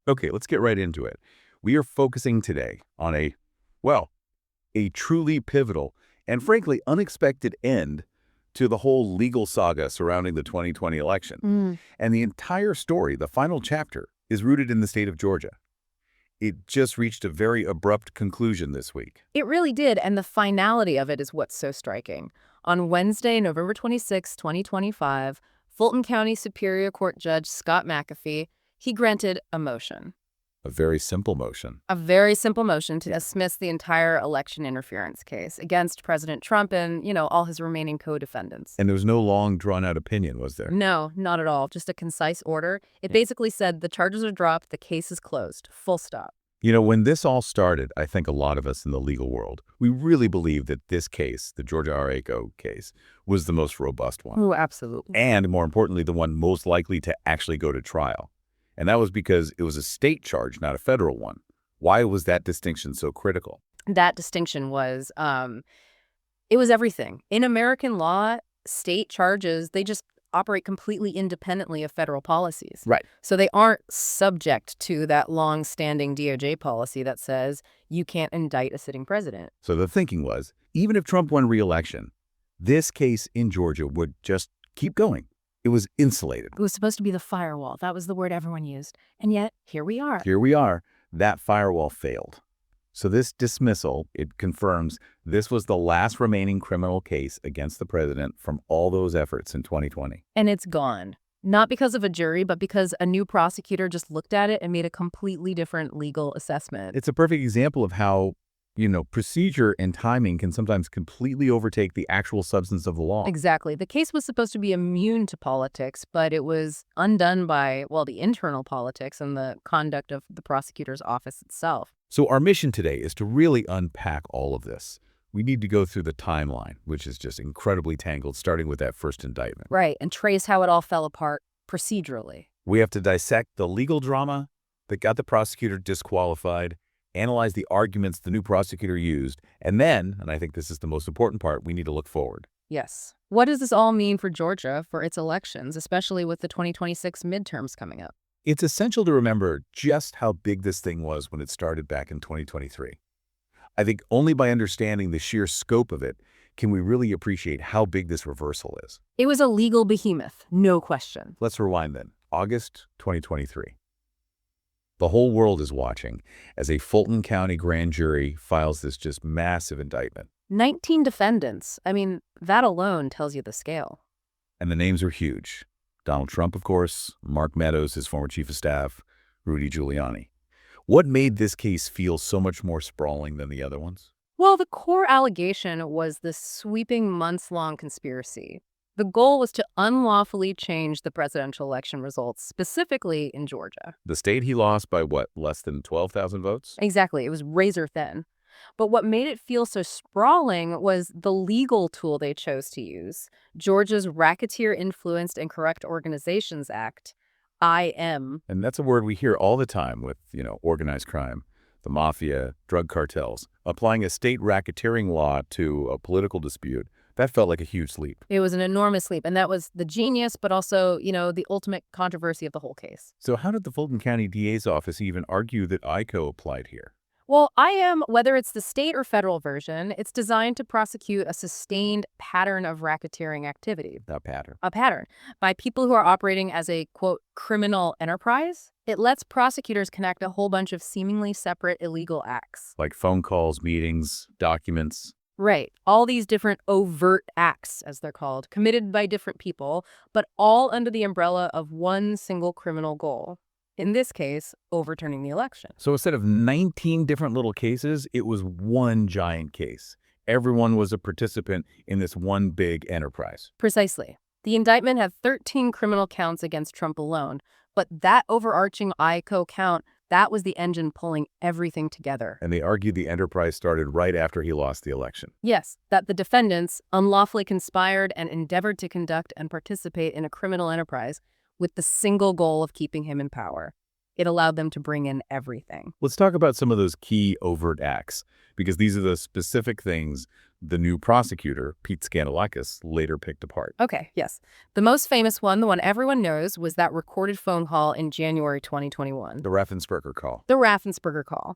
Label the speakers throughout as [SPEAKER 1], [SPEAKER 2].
[SPEAKER 1] Okay, let's get right into it. We are focusing today on a truly pivotal and frankly unexpected end to the whole legal saga surrounding the 2020 election. And the entire story, the final chapter, is rooted in the state of Georgia. It just reached a very abrupt conclusion this week.
[SPEAKER 2] It really did, and the finality of it is what's so striking. On Wednesday, November 26, 2025, Fulton County Superior Court Judge Scott McAfee, he granted a motion.
[SPEAKER 1] A very simple motion.
[SPEAKER 2] A very simple motion to dismiss the entire election interference case against President Trump and, all his remaining co-defendants.
[SPEAKER 1] And there was no long, drawn-out opinion, was there?
[SPEAKER 2] No, not at all. Just a concise order. It basically said the charges are dropped, the case is closed. Full stop.
[SPEAKER 1] When this all started, I think a lot of us in the legal world, we really believed that this case, the Georgia RICO case, was the most robust one.
[SPEAKER 2] Oh, absolutely.
[SPEAKER 1] And more importantly, the one most likely to actually go to trial. And that was because it was a state charge, not a federal one. Why was that distinction so critical?
[SPEAKER 2] That distinction was, it was everything. In American law, state charges, they just operate completely independently of federal policies.
[SPEAKER 1] Right.
[SPEAKER 2] So they aren't subject to that long-standing DOJ policy that says you can't indict a sitting president.
[SPEAKER 1] So the thinking was, even if Trump won re-election, this case in Georgia would just keep going. It was insulated.
[SPEAKER 2] It was supposed to be the firewall. That was the word everyone used. And yet, here we are.
[SPEAKER 1] Here we are. That firewall failed. So this dismissal, it confirms this was the last remaining criminal case against the president from all those efforts in 2020.
[SPEAKER 2] And it's gone. Not because of a jury, but because a new prosecutor just looked at it and made a completely different legal assessment.
[SPEAKER 1] It's a perfect example of how, procedure and timing can sometimes completely overtake the actual substance of the law.
[SPEAKER 2] Exactly. The case was supposed to be immune to politics, but it was undone by, the internal politics and the conduct of the prosecutor's office itself.
[SPEAKER 1] So our mission today is to really unpack all of this. We need to go through the timeline, which is just incredibly tangled, starting with that first indictment.
[SPEAKER 2] Right, and trace how it all fell apart procedurally.
[SPEAKER 1] We have to dissect the legal drama that got the prosecutor disqualified, analyze the arguments the new prosecutor used, and then, and I think this is the most important part, we need to look forward.
[SPEAKER 2] Yes. What does this all mean for Georgia, for its elections, especially with the 2026 midterms coming up?
[SPEAKER 1] It's essential to remember just how big this thing was when it started back in 2023. I think only by understanding the sheer scope of it can we really appreciate how big this reversal is.
[SPEAKER 2] It was a legal behemoth, no question.
[SPEAKER 1] Let's rewind then. August 2023. The whole world is watching as a Fulton County grand jury files this just massive indictment.
[SPEAKER 2] 19 defendants. That alone tells you the scale.
[SPEAKER 1] And the names are huge. Donald Trump, of course, Mark Meadows, his former chief of staff, Rudy Giuliani. What made this case feel so much more sprawling than the other ones?
[SPEAKER 2] Well, the core allegation was this sweeping months-long conspiracy. The goal was to unlawfully change the presidential election results, specifically in Georgia.
[SPEAKER 1] The state he lost by, less than 12,000 votes?
[SPEAKER 2] Exactly. It was razor thin. But what made it feel so sprawling was the legal tool they chose to use, Georgia's Racketeer Influenced and Corrupt Organizations Act, IM.
[SPEAKER 1] And that's a word we hear all the time with, organized crime, the mafia, drug cartels. Applying a state racketeering law to a political dispute, that felt like a huge leap.
[SPEAKER 2] It was an enormous leap, and that was the genius, but also, the ultimate controversy of the whole case.
[SPEAKER 1] So how did the Fulton County DA's office even argue that ICO applied here?
[SPEAKER 2] Well, IM, whether it's the state or federal version, it's designed to prosecute a sustained pattern of racketeering activity.
[SPEAKER 1] A pattern.
[SPEAKER 2] A pattern. By people who are operating as a, quote, criminal enterprise. It lets prosecutors connect a whole bunch of seemingly separate illegal acts.
[SPEAKER 1] Like phone calls, meetings, documents.
[SPEAKER 2] Right. All these different overt acts, as they're called, committed by different people, but all under the umbrella of one single criminal goal. In this case, overturning the election.
[SPEAKER 1] So instead of 19 different little cases, it was one giant case. Everyone was a participant in this one big enterprise.
[SPEAKER 2] Precisely. The indictment had 13 criminal counts against Trump alone, but that overarching ICO count, that was the engine pulling everything together.
[SPEAKER 1] And they argued the enterprise started right after he lost the election.
[SPEAKER 2] Yes, that the defendants unlawfully conspired and endeavored to conduct and participate in a criminal enterprise with the single goal of keeping him in power. It allowed them to bring in everything.
[SPEAKER 1] Let's talk about some of those key overt acts, because these are the specific things the new prosecutor, Pete Scandalakis, later picked apart.
[SPEAKER 2] Okay, yes. The most famous one, the one everyone knows, was that recorded phone call in January 2021.
[SPEAKER 1] The Raffensperger call.
[SPEAKER 2] The Raffensperger call,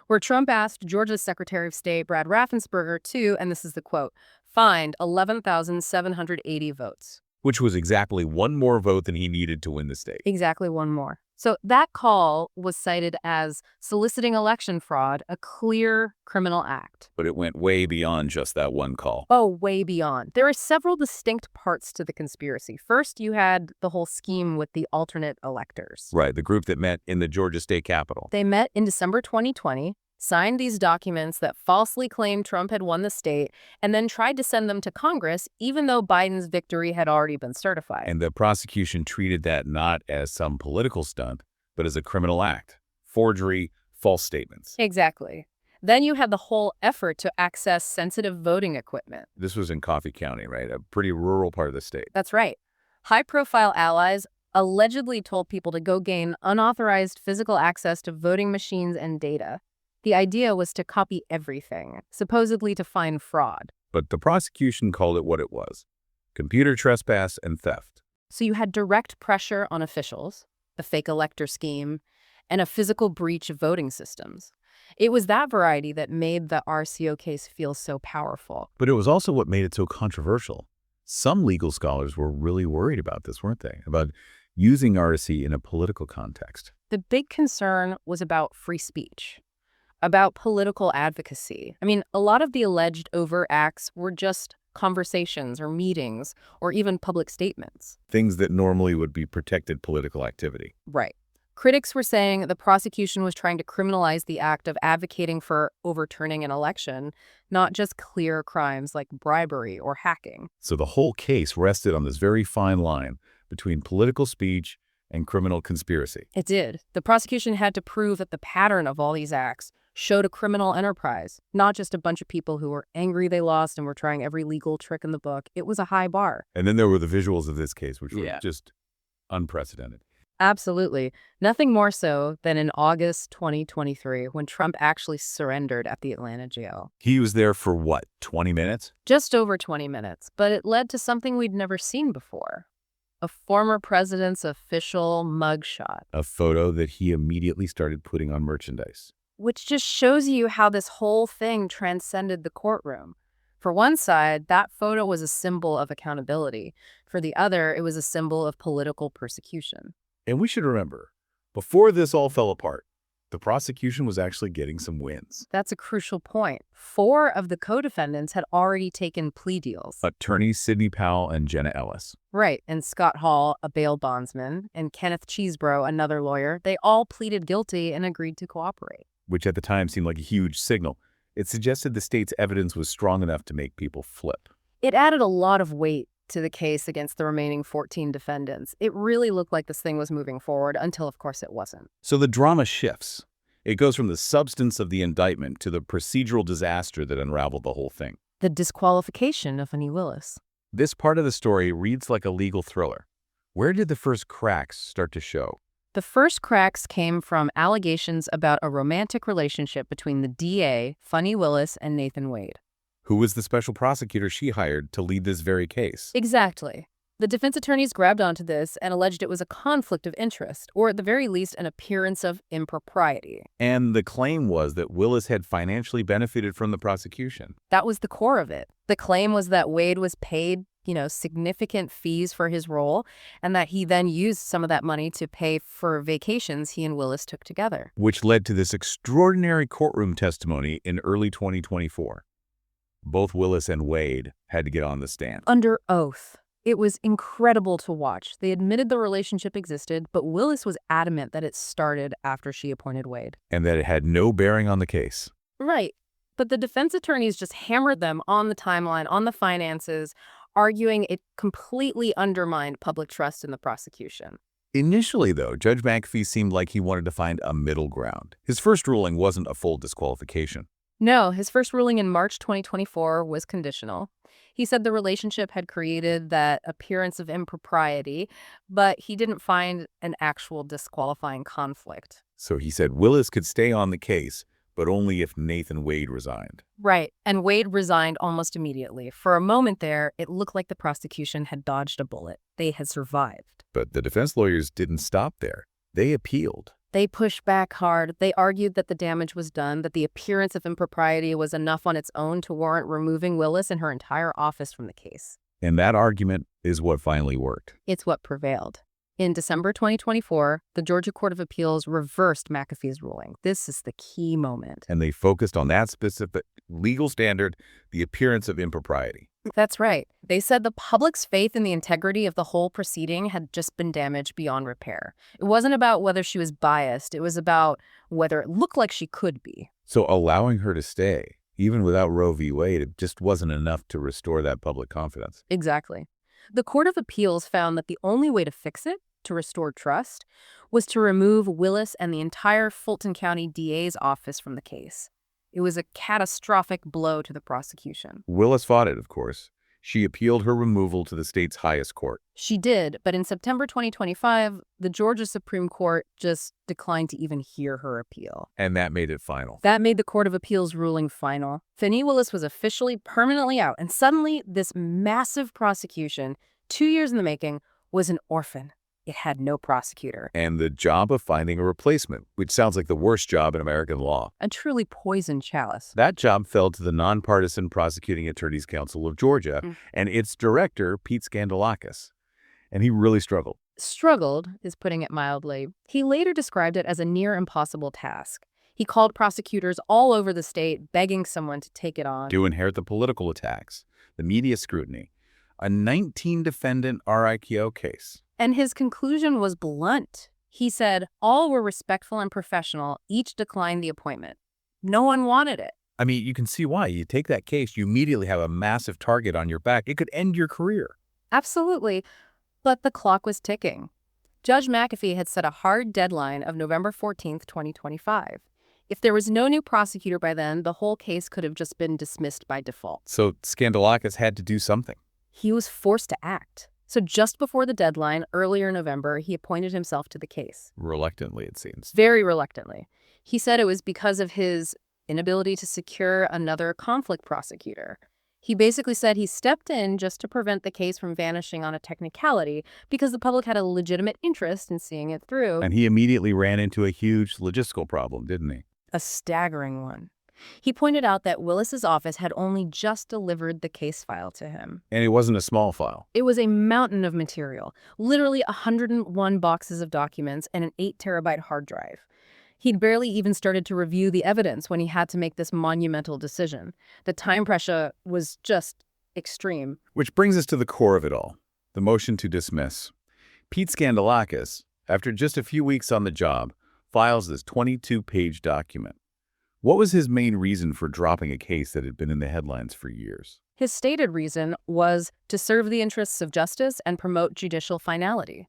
[SPEAKER 2] where Trump asked Georgia's Secretary of State, Brad Raffensperger, to, and this is the quote, find 11,780 votes.
[SPEAKER 1] Which was exactly one more vote than he needed to win the state.
[SPEAKER 2] Exactly one more. So that call was cited as soliciting election fraud, a clear criminal act.
[SPEAKER 1] But it went way beyond just that one call.
[SPEAKER 2] Oh, way beyond. There are several distinct parts to the conspiracy. First, you had the whole scheme with the alternate electors.
[SPEAKER 1] Right, the group that met in the Georgia state capitol.
[SPEAKER 2] They met in December 2020, signed these documents that falsely claimed Trump had won the state, and then tried to send them to Congress, even though Biden's victory had already been certified.
[SPEAKER 1] And the prosecution treated that not as some political stunt, but as a criminal act. Forgery, false statements.
[SPEAKER 2] Exactly. Then you had the whole effort to access sensitive voting equipment.
[SPEAKER 1] This was in Coffey County, right? A pretty rural part of the state.
[SPEAKER 2] That's right. High-profile allies allegedly told people to go gain unauthorized physical access to voting machines and data. The idea was to copy everything, supposedly to find fraud.
[SPEAKER 1] But the prosecution called it what it was: computer trespass and theft.
[SPEAKER 2] So you had direct pressure on officials, the fake elector scheme, and a physical breach of voting systems. It was that variety that made the RCO case feel so powerful.
[SPEAKER 1] But it was also what made it so controversial. Some legal scholars were really worried about this, weren't they? About using RC in a political context.
[SPEAKER 2] The big concern was about free speech, about political advocacy. I mean, a lot of the alleged overt acts were just conversations or meetings or even public statements.
[SPEAKER 1] Things that normally would be protected political activity.
[SPEAKER 2] Right. Critics were saying the prosecution was trying to criminalize the act of advocating for overturning an election, not just clear crimes like bribery or hacking.
[SPEAKER 1] So the whole case rested on this very fine line between political speech and criminal conspiracy.
[SPEAKER 2] It did. The prosecution had to prove that the pattern of all these acts showed a criminal enterprise, not just a bunch of people who were angry they lost and were trying every legal trick in the book. It was a high bar.
[SPEAKER 1] And then there were the visuals of this case, which were just unprecedented.
[SPEAKER 2] Absolutely. Nothing more so than in August 2023, when Trump actually surrendered at the Atlanta jail.
[SPEAKER 1] He was there for what, 20 minutes?
[SPEAKER 2] Just over 20 minutes, but it led to something we'd never seen before. A former president's official mugshot.
[SPEAKER 1] A photo that he immediately started putting on merchandise.
[SPEAKER 2] Which just shows you how this whole thing transcended the courtroom. For one side, that photo was a symbol of accountability. For the other, it was a symbol of political persecution.
[SPEAKER 1] And we should remember, before this all fell apart, the prosecution was actually getting some wins.
[SPEAKER 2] That's a crucial point. 4 of the co-defendants had already taken plea deals.
[SPEAKER 1] Attorneys Sidney Powell and Jenna Ellis.
[SPEAKER 2] Right, and Scott Hall, a bail bondsman, and Kenneth Cheesebro, another lawyer, they all pleaded guilty and agreed to cooperate.
[SPEAKER 1] Which at the time seemed like a huge signal. It suggested the state's evidence was strong enough to make people flip.
[SPEAKER 2] It added a lot of weight to the case against the remaining 14 defendants. It really looked like this thing was moving forward until, of course, it wasn't.
[SPEAKER 1] So the drama shifts. It goes from the substance of the indictment to the procedural disaster that unraveled the whole thing.
[SPEAKER 2] The disqualification of Fani Willis.
[SPEAKER 1] This part of the story reads like a legal thriller. Where did the first cracks start to show?
[SPEAKER 2] The first cracks came from allegations about a romantic relationship between the DA, Fani Willis, and Nathan Wade.
[SPEAKER 1] Who was the special prosecutor she hired to lead this very case?
[SPEAKER 2] Exactly. The defense attorneys grabbed onto this and alleged it was a conflict of interest, or at the very least, an appearance of impropriety.
[SPEAKER 1] And the claim was that Willis had financially benefited from the prosecution.
[SPEAKER 2] That was the core of it. The claim was that Wade was paid, significant fees for his role, and that he then used some of that money to pay for vacations he and Willis took together.
[SPEAKER 1] Which led to this extraordinary courtroom testimony in early 2024. Both Willis and Wade had to get on the stand.
[SPEAKER 2] Under oath. It was incredible to watch. They admitted the relationship existed, but Willis was adamant that it started after she appointed Wade.
[SPEAKER 1] And that it had no bearing on the case.
[SPEAKER 2] Right. But the defense attorneys just hammered them on the timeline, on the finances, arguing it completely undermined public trust in the prosecution.
[SPEAKER 1] Initially, though, Judge McAfee seemed like he wanted to find a middle ground. His first ruling wasn't a full disqualification.
[SPEAKER 2] No, his first ruling in March 2024 was conditional. He said the relationship had created that appearance of impropriety, but he didn't find an actual disqualifying conflict.
[SPEAKER 1] So he said Willis could stay on the case, but only if Nathan Wade resigned.
[SPEAKER 2] Right, and Wade resigned almost immediately. For a moment there, it looked like the prosecution had dodged a bullet. They had survived.
[SPEAKER 1] But the defense lawyers didn't stop there. They appealed.
[SPEAKER 2] They pushed back hard. They argued that the damage was done, that the appearance of impropriety was enough on its own to warrant removing Willis and her entire office from the case.
[SPEAKER 1] And that argument is what finally worked.
[SPEAKER 2] It's what prevailed. In December 2024, the Georgia Court of Appeals reversed McAfee's ruling. This is the key moment.
[SPEAKER 1] And they focused on that specific legal standard, the appearance of impropriety.
[SPEAKER 2] That's right. They said the public's faith in the integrity of the whole proceeding had just been damaged beyond repair. It wasn't about whether she was biased. It was about whether it looked like she could be.
[SPEAKER 1] So allowing her to stay, even without Roe v. Wade, it just wasn't enough to restore that public confidence.
[SPEAKER 2] Exactly. The Court of Appeals found that the only way to fix it, to restore trust, was to remove Willis and the entire Fulton County DA's office from the case. It was a catastrophic blow to the prosecution.
[SPEAKER 1] Willis fought it, of course. She appealed her removal to the state's highest court.
[SPEAKER 2] She did, but in September 2025, the Georgia Supreme Court just declined to even hear her appeal.
[SPEAKER 1] And that made it final.
[SPEAKER 2] That made the Court of Appeals ruling final. Fannie Willis was officially permanently out, and suddenly this massive prosecution, 2 years in the making, was an orphan. It had no prosecutor.
[SPEAKER 1] And the job of finding a replacement, which sounds like the worst job in American law.
[SPEAKER 2] A truly poisoned chalice.
[SPEAKER 1] That job fell to the Nonpartisan Prosecuting Attorneys Council of Georgia and its director, Pete Skandalakis. And he really struggled.
[SPEAKER 2] Struggled is putting it mildly. He later described it as a near impossible task. He called prosecutors all over the state begging someone to take it on.
[SPEAKER 1] To inherit the political attacks, the media scrutiny, a 19-defendant RICO case.
[SPEAKER 2] And his conclusion was blunt. He said all were respectful and professional. Each declined the appointment. No one wanted it.
[SPEAKER 1] I mean, you can see why. You take that case, you immediately have a massive target on your back. It could end your career.
[SPEAKER 2] Absolutely. But the clock was ticking. Judge McAfee had set a hard deadline of November 14th, 2025. If there was no new prosecutor by then, the whole case could have just been dismissed by default.
[SPEAKER 1] So Skandalakis had to do something.
[SPEAKER 2] He was forced to act. So just before the deadline, earlier in November, he appointed himself to the case.
[SPEAKER 1] Reluctantly, it seems.
[SPEAKER 2] Very reluctantly. He said it was because of his inability to secure another conflict prosecutor. He basically said he stepped in just to prevent the case from vanishing on a technicality because the public had a legitimate interest in seeing it through.
[SPEAKER 1] And he immediately ran into a huge logistical problem, didn't he?
[SPEAKER 2] A staggering one. He pointed out that Willis's office had only just delivered the case file to him.
[SPEAKER 1] And it wasn't a small file.
[SPEAKER 2] It was a mountain of material, literally 101 boxes of documents and an 8-terabyte hard drive. He'd barely even started to review the evidence when he had to make this monumental decision. The time pressure was just extreme.
[SPEAKER 1] Which brings us to the core of it all, the motion to dismiss. Pete Skandalakis, after just a few weeks on the job, files this 22-page document. What was his main reason for dropping a case that had been in the headlines for years?
[SPEAKER 2] His stated reason was to serve the interests of justice and promote judicial finality.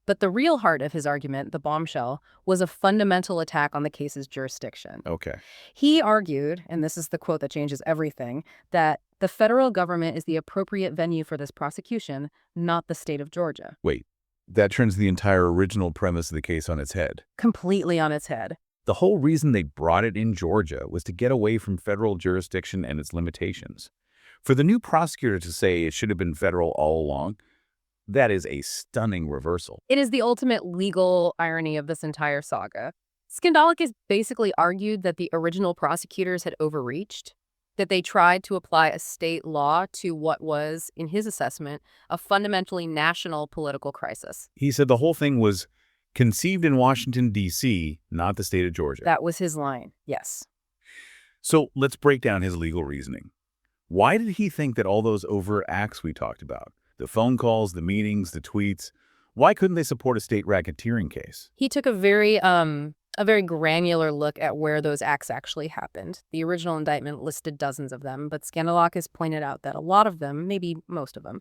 [SPEAKER 2] But the real heart of his argument, the bombshell, was a fundamental attack on the case's jurisdiction.
[SPEAKER 1] Okay.
[SPEAKER 2] He argued, and this is the quote that changes everything, that the federal government is the appropriate venue for this prosecution, not the state of Georgia.
[SPEAKER 1] Wait, that turns the entire original premise of the case on its head.
[SPEAKER 2] Completely on its head.
[SPEAKER 1] The whole reason they brought it in Georgia was to get away from federal jurisdiction and its limitations. For the new prosecutor to say it should have been federal all along, that is a stunning reversal.
[SPEAKER 2] It is the ultimate legal irony of this entire saga. Skandalakis basically argued that the original prosecutors had overreached, that they tried to apply a state law to what was, in his assessment, a fundamentally national political crisis.
[SPEAKER 1] He said the whole thing was conceived in Washington, D.C., not the state of Georgia.
[SPEAKER 2] That was his line, yes.
[SPEAKER 1] So let's break down his legal reasoning. Why did he think that all those overt acts we talked about, the phone calls, the meetings, the tweets, why couldn't they support a state racketeering case?
[SPEAKER 2] He took a very granular look at where those acts actually happened. The original indictment listed dozens of them, but Skandalakis pointed out that a lot of them, maybe most of them,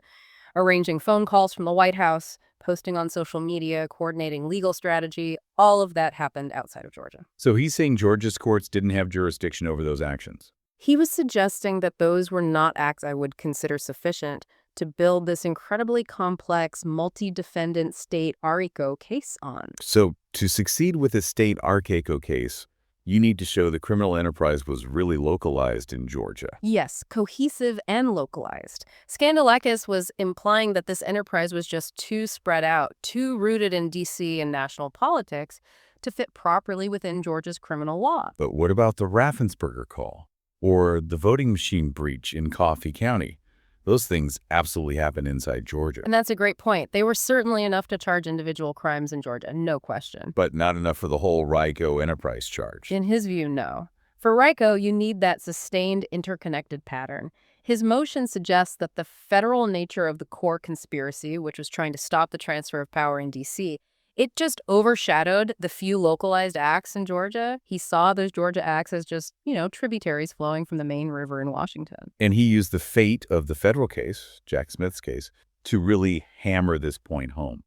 [SPEAKER 2] arranging phone calls from the White House, posting on social media, coordinating legal strategy. All of that happened outside of Georgia.
[SPEAKER 1] So he's saying Georgia's courts didn't have jurisdiction over those actions.
[SPEAKER 2] He was suggesting that those were not acts I would consider sufficient to build this incredibly complex, multi-defendant state RICO case on.
[SPEAKER 1] So to succeed with a state RICO case, you need to show the criminal enterprise was really localized in Georgia.
[SPEAKER 2] Yes, cohesive and localized. Skandalakis was implying that this enterprise was just too spread out, too rooted in D.C. and national politics to fit properly within Georgia's criminal law.
[SPEAKER 1] But what about the Raffensperger call? Or the voting machine breach in Coffey County? Those things absolutely happen inside Georgia.
[SPEAKER 2] And that's a great point. They were certainly enough to charge individual crimes in Georgia, no question.
[SPEAKER 1] But not enough for the whole RICO enterprise charge.
[SPEAKER 2] In his view, no. For RICO, you need that sustained, interconnected pattern. His motion suggests that the federal nature of the core conspiracy, which was trying to stop the transfer of power in D.C., it just overshadowed the few localized acts in Georgia. He saw those Georgia acts as just, tributaries flowing from the main river in Washington.
[SPEAKER 1] And he used the fate of the federal case, Jack Smith's case, to really hammer this point home.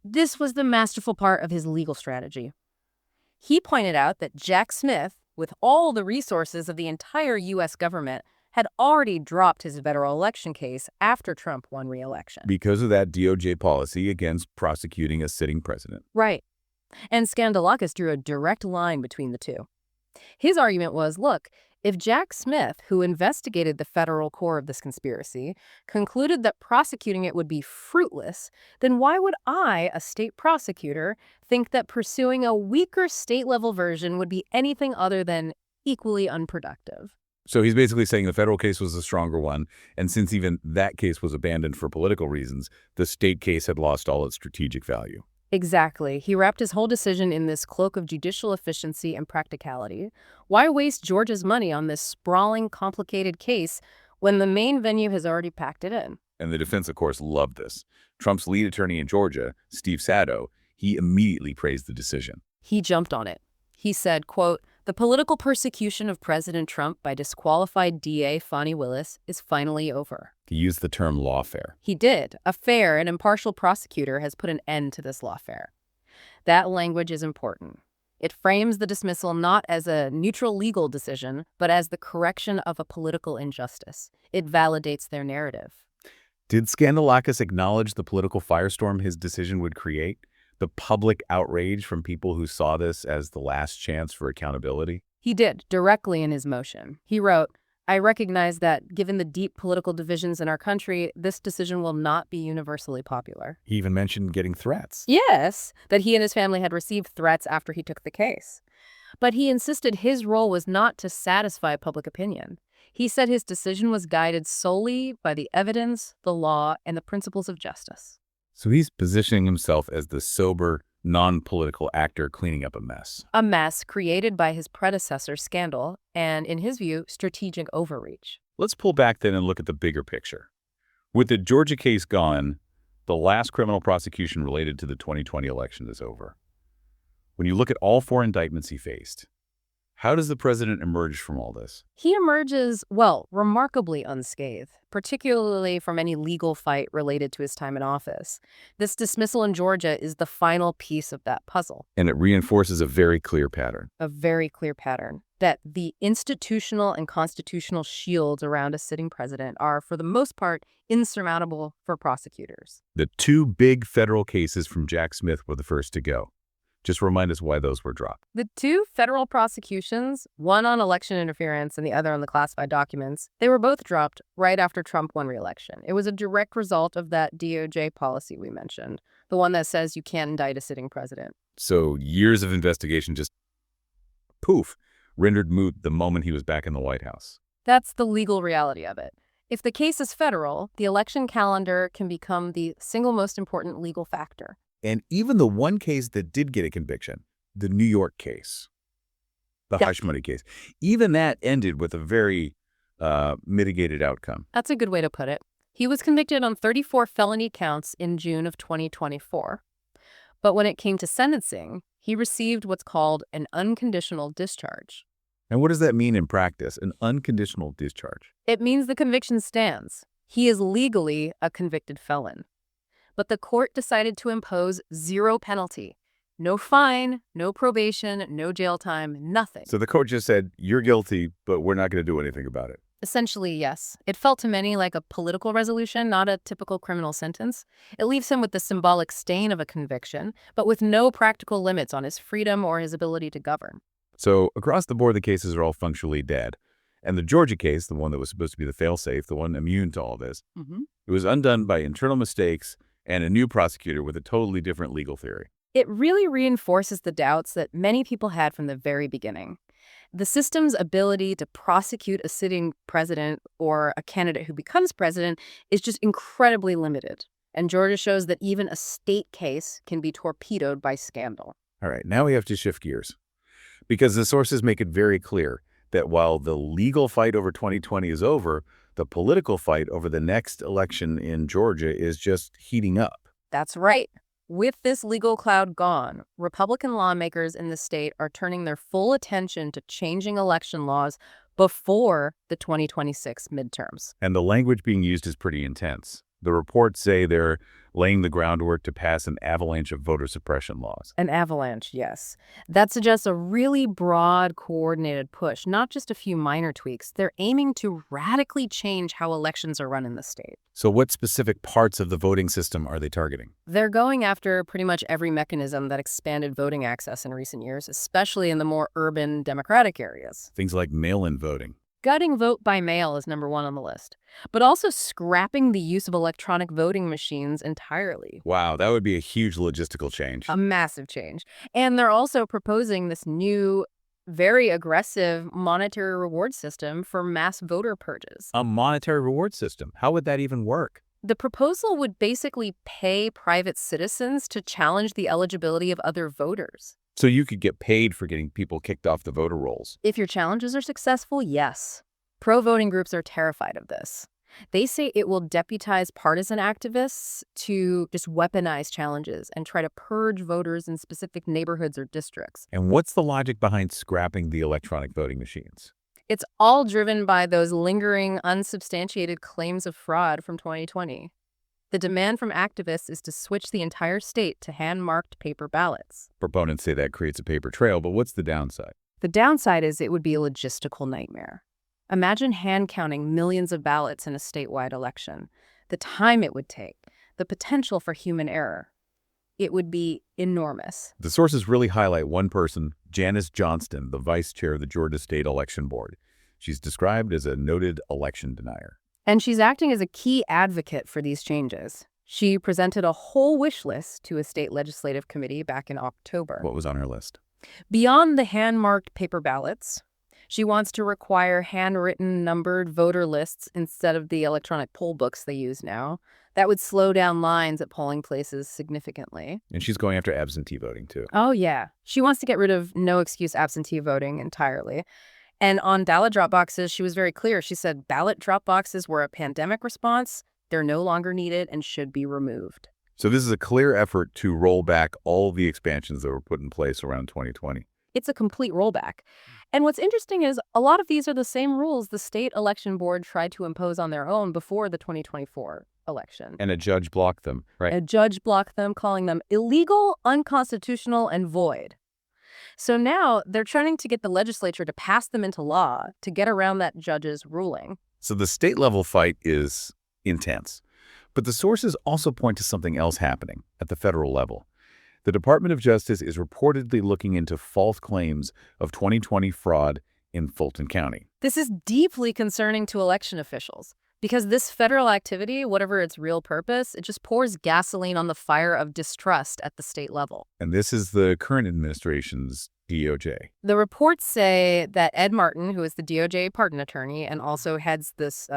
[SPEAKER 2] This was the masterful part of his legal strategy. He pointed out that Jack Smith, with all the resources of the entire U.S. government, had already dropped his federal election case after Trump won re-election.
[SPEAKER 1] Because of that DOJ policy against prosecuting a sitting president.
[SPEAKER 2] Right. And Skandalakis drew a direct line between the two. His argument was, look, if Jack Smith, who investigated the federal core of this conspiracy, concluded that prosecuting it would be fruitless, then why would I, a state prosecutor, think that pursuing a weaker state-level version would be anything other than equally unproductive?
[SPEAKER 1] So he's basically saying the federal case was the stronger one, and since even that case was abandoned for political reasons, the state case had lost all its strategic value.
[SPEAKER 2] Exactly. He wrapped his whole decision in this cloak of judicial efficiency and practicality. Why waste Georgia's money on this sprawling, complicated case when the main venue has already packed it in?
[SPEAKER 1] And the defense, of course, loved this. Trump's lead attorney in Georgia, Steve Sato, he immediately praised the decision.
[SPEAKER 2] He jumped on it. He said, quote, "The political persecution of President Trump by disqualified DA Fani Willis is finally over."
[SPEAKER 1] He used the term lawfare.
[SPEAKER 2] He did. A fair and impartial prosecutor has put an end to this lawfare. That language is important. It frames the dismissal not as a neutral legal decision, but as the correction of a political injustice. It validates their narrative.
[SPEAKER 1] Did Skandalakis acknowledge the political firestorm his decision would create? The public outrage from people who saw this as the last chance for accountability?
[SPEAKER 2] He did, directly in his motion. He wrote, "I recognize that, given the deep political divisions in our country, this decision will not be universally popular."
[SPEAKER 1] He even mentioned getting threats.
[SPEAKER 2] Yes, that he and his family had received threats after he took the case. But he insisted his role was not to satisfy public opinion. He said his decision was guided solely by the evidence, the law, and the principles of justice.
[SPEAKER 1] So he's positioning himself as the sober, non-political actor cleaning up a mess.
[SPEAKER 2] A mess created by his predecessor's scandal and, in his view, strategic overreach.
[SPEAKER 1] Let's pull back then and look at the bigger picture. With the Georgia case gone, the last criminal prosecution related to the 2020 election is over. When you look at all four indictments he faced, how does the president emerge from all this?
[SPEAKER 2] He emerges, well, remarkably unscathed, particularly from any legal fight related to his time in office. This dismissal in Georgia is the final piece of that puzzle.
[SPEAKER 1] And it reinforces a very clear pattern.
[SPEAKER 2] A very clear pattern that the institutional and constitutional shields around a sitting president are, for the most part, insurmountable for prosecutors.
[SPEAKER 1] The two big federal cases from Jack Smith were the first to go. Just remind us why those were dropped.
[SPEAKER 2] The two federal prosecutions, one on election interference and the other on the classified documents, they were both dropped right after Trump won re-election. It was a direct result of that DOJ policy we mentioned, the one that says you can't indict a sitting president.
[SPEAKER 1] So years of investigation just, poof, rendered moot the moment he was back in the White House.
[SPEAKER 2] That's the legal reality of it. If the case is federal, the election calendar can become the single most important legal factor.
[SPEAKER 1] And even the one case that did get a conviction, the New York case, the hush money case, even that ended with a very mitigated outcome.
[SPEAKER 2] That's a good way to put it. He was convicted on 34 felony counts in June of 2024. But when it came to sentencing, he received what's called an unconditional discharge.
[SPEAKER 1] And what does that mean in practice, an unconditional discharge?
[SPEAKER 2] It means the conviction stands. He is legally a convicted felon. But the court decided to impose zero penalty. No fine, no probation, no jail time, nothing.
[SPEAKER 1] So the court just said, you're guilty, but we're not going to do anything about it.
[SPEAKER 2] Essentially, yes. It felt to many like a political resolution, not a typical criminal sentence. It leaves him with the symbolic stain of a conviction, but with no practical limits on his freedom or his ability to govern.
[SPEAKER 1] So across the board, the cases are all functionally dead. And the Georgia case, the one that was supposed to be the fail-safe, the one immune to all this, it was undone by internal mistakes and a new prosecutor with a totally different legal theory.
[SPEAKER 2] It really reinforces the doubts that many people had from the very beginning. The system's ability to prosecute a sitting president or a candidate who becomes president is just incredibly limited. And Georgia shows that even a state case can be torpedoed by scandal.
[SPEAKER 1] All right, now we have to shift gears. Because the sources make it very clear that while the legal fight over 2020 is over, the political fight over the next election in Georgia is just heating up.
[SPEAKER 2] That's right. With this legal cloud gone, Republican lawmakers in the state are turning their full attention to changing election laws before the 2026 midterms.
[SPEAKER 1] And the language being used is pretty intense. The reports say they're laying the groundwork to pass an avalanche of voter suppression laws.
[SPEAKER 2] An avalanche, yes. That suggests a really broad, coordinated push, not just a few minor tweaks. They're aiming to radically change how elections are run in the state.
[SPEAKER 1] So what specific parts of the voting system are they targeting?
[SPEAKER 2] They're going after pretty much every mechanism that expanded voting access in recent years, especially in the more urban Democratic areas.
[SPEAKER 1] Things like mail-in voting.
[SPEAKER 2] Gutting vote by mail is number one on the list, but also scrapping the use of electronic voting machines entirely.
[SPEAKER 1] Wow, that would be a huge logistical change.
[SPEAKER 2] A massive change. And they're also proposing this new, very aggressive monetary reward system for mass voter purges.
[SPEAKER 1] A monetary reward system? How would that even work?
[SPEAKER 2] The proposal would basically pay private citizens to challenge the eligibility of other voters.
[SPEAKER 1] So you could get paid for getting people kicked off the voter rolls.
[SPEAKER 2] If your challenges are successful, yes. Pro-voting groups are terrified of this. They say it will deputize partisan activists to just weaponize challenges and try to purge voters in specific neighborhoods or districts.
[SPEAKER 1] And what's the logic behind scrapping the electronic voting machines?
[SPEAKER 2] It's all driven by those lingering, unsubstantiated claims of fraud from 2020. The demand from activists is to switch the entire state to hand-marked paper ballots.
[SPEAKER 1] Proponents say that creates a paper trail, but what's the downside?
[SPEAKER 2] The downside is it would be a logistical nightmare. Imagine hand-counting millions of ballots in a statewide election. The time it would take, the potential for human error. It would be enormous.
[SPEAKER 1] The sources really highlight one person, Janice Johnston, the vice chair of the Georgia State Election Board. She's described as a noted election denier.
[SPEAKER 2] And she's acting as a key advocate for these changes. She presented a whole wish list to a state legislative committee back in October.
[SPEAKER 1] What was on her list?
[SPEAKER 2] Beyond the hand-marked paper ballots, she wants to require handwritten, numbered voter lists instead of the electronic poll books they use now. That would slow down lines at polling places significantly.
[SPEAKER 1] And she's going after absentee voting, too.
[SPEAKER 2] Oh, yeah. She wants to get rid of no-excuse absentee voting entirely. And on ballot drop boxes, she was very clear. She said ballot drop boxes were a pandemic response. They're no longer needed and should be removed.
[SPEAKER 1] So this is a clear effort to roll back all the expansions that were put in place around 2020.
[SPEAKER 2] It's a complete rollback. And what's interesting is a lot of these are the same rules the state election board tried to impose on their own before the 2024 election.
[SPEAKER 1] And a judge blocked them, right?
[SPEAKER 2] A judge blocked them, calling them illegal, unconstitutional, and void. So now they're trying to get the legislature to pass them into law to get around that judge's ruling.
[SPEAKER 1] So the state level fight is intense. But the sources also point to something else happening at the federal level. The Department of Justice is reportedly looking into false claims of 2020 fraud in Fulton County.
[SPEAKER 2] This is deeply concerning to election officials because this federal activity, whatever its real purpose, it just pours gasoline on the fire of distrust at the state level.
[SPEAKER 1] And this is the current administration's DOJ.
[SPEAKER 2] The reports say that Ed Martin, who is the DOJ pardon attorney and also heads this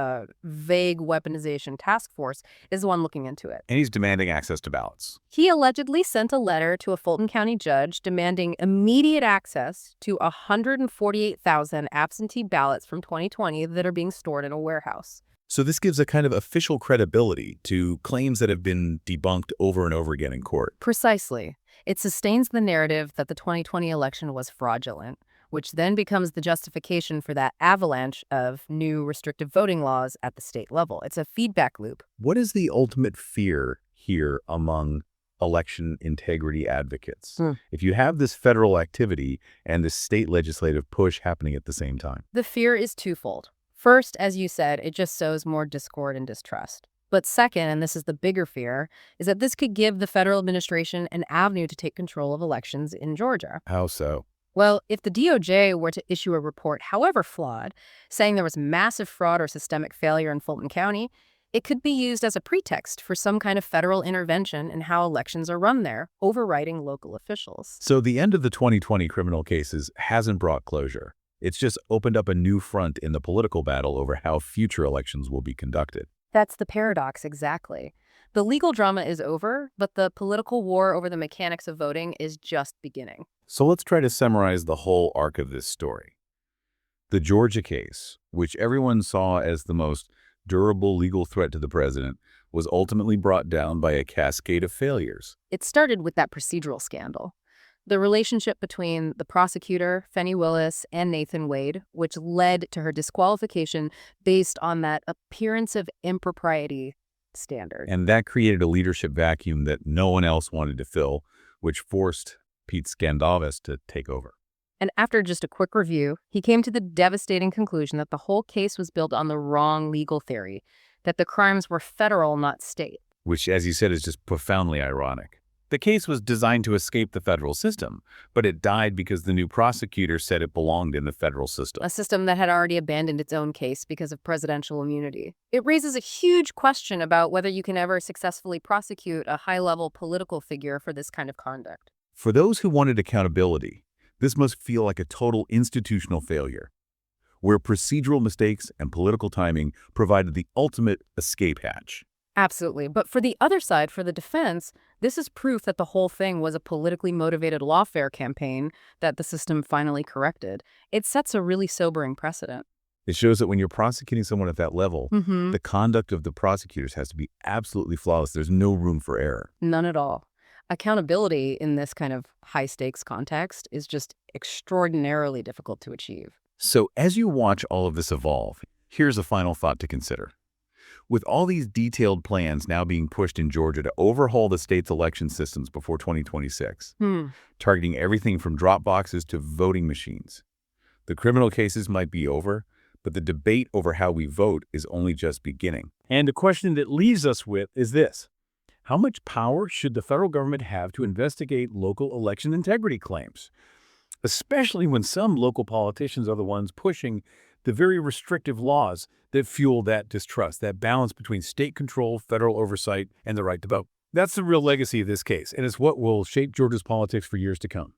[SPEAKER 2] vague weaponization task force, is the one looking into it.
[SPEAKER 1] And he's demanding access to ballots.
[SPEAKER 2] He allegedly sent a letter to a Fulton County judge demanding immediate access to 148,000 absentee ballots from 2020 that are being stored in a warehouse.
[SPEAKER 1] So this gives a kind of official credibility to claims that have been debunked over and over again in court.
[SPEAKER 2] Precisely. It sustains the narrative that the 2020 election was fraudulent, which then becomes the justification for that avalanche of new restrictive voting laws at the state level. It's a feedback loop.
[SPEAKER 1] What is the ultimate fear here among election integrity advocates? If you have this federal activity and this state legislative push happening at the same time?
[SPEAKER 2] The fear is twofold. First, as you said, it just sows more discord and distrust. But second, and this is the bigger fear, is that this could give the federal administration an avenue to take control of elections in Georgia.
[SPEAKER 1] How so?
[SPEAKER 2] Well, if the DOJ were to issue a report, however flawed, saying there was massive fraud or systemic failure in Fulton County, it could be used as a pretext for some kind of federal intervention in how elections are run there, overriding local officials.
[SPEAKER 1] So the end of the 2020 criminal cases hasn't brought closure. It's just opened up a new front in the political battle over how future elections will be conducted.
[SPEAKER 2] That's the paradox, exactly. The legal drama is over, but the political war over the mechanics of voting is just beginning.
[SPEAKER 1] So let's try to summarize the whole arc of this story. The Georgia case, which everyone saw as the most durable legal threat to the president, was ultimately brought down by a cascade of failures.
[SPEAKER 2] It started with that procedural scandal. The relationship between the prosecutor, Fenny Willis, and Nathan Wade, which led to her disqualification based on that appearance of impropriety standard.
[SPEAKER 1] And that created a leadership vacuum that no one else wanted to fill, which forced Pete Scandavis to take over.
[SPEAKER 2] And after just a quick review, he came to the devastating conclusion that the whole case was built on the wrong legal theory, that the crimes were federal, not state.
[SPEAKER 1] Which, as you said, is just profoundly ironic. The case was designed to escape the federal system, but it died because the new prosecutor said it belonged in the federal system.
[SPEAKER 2] A system that had already abandoned its own case because of presidential immunity. It raises a huge question about whether you can ever successfully prosecute a high-level political figure for this kind of conduct.
[SPEAKER 1] For those who wanted accountability, this must feel like a total institutional failure, where procedural mistakes and political timing provided the ultimate escape hatch.
[SPEAKER 2] Absolutely. But for the other side, for the defense, this is proof that the whole thing was a politically motivated lawfare campaign that the system finally corrected. It sets a really sobering precedent.
[SPEAKER 1] It shows that when you're prosecuting someone at that level,
[SPEAKER 2] Mm-hmm.
[SPEAKER 1] the conduct of the prosecutors has to be absolutely flawless. There's no room for error.
[SPEAKER 2] None at all. Accountability in this kind of high-stakes context is just extraordinarily difficult to achieve.
[SPEAKER 1] So as you watch all of this evolve, here's a final thought to consider. With all these detailed plans now being pushed in Georgia to overhaul the state's election systems before 2026, targeting everything from drop boxes to voting machines, the criminal cases might be over, but the debate over how we vote is only just beginning.
[SPEAKER 3] And the question that leaves us with is this: how much power should the federal government have to investigate local election integrity claims, especially when some local politicians are the ones pushing the very restrictive laws that fuel that distrust, that balance between state control, federal oversight, and the right to vote? That's the real legacy of this case, and it's what will shape Georgia's politics for years to come.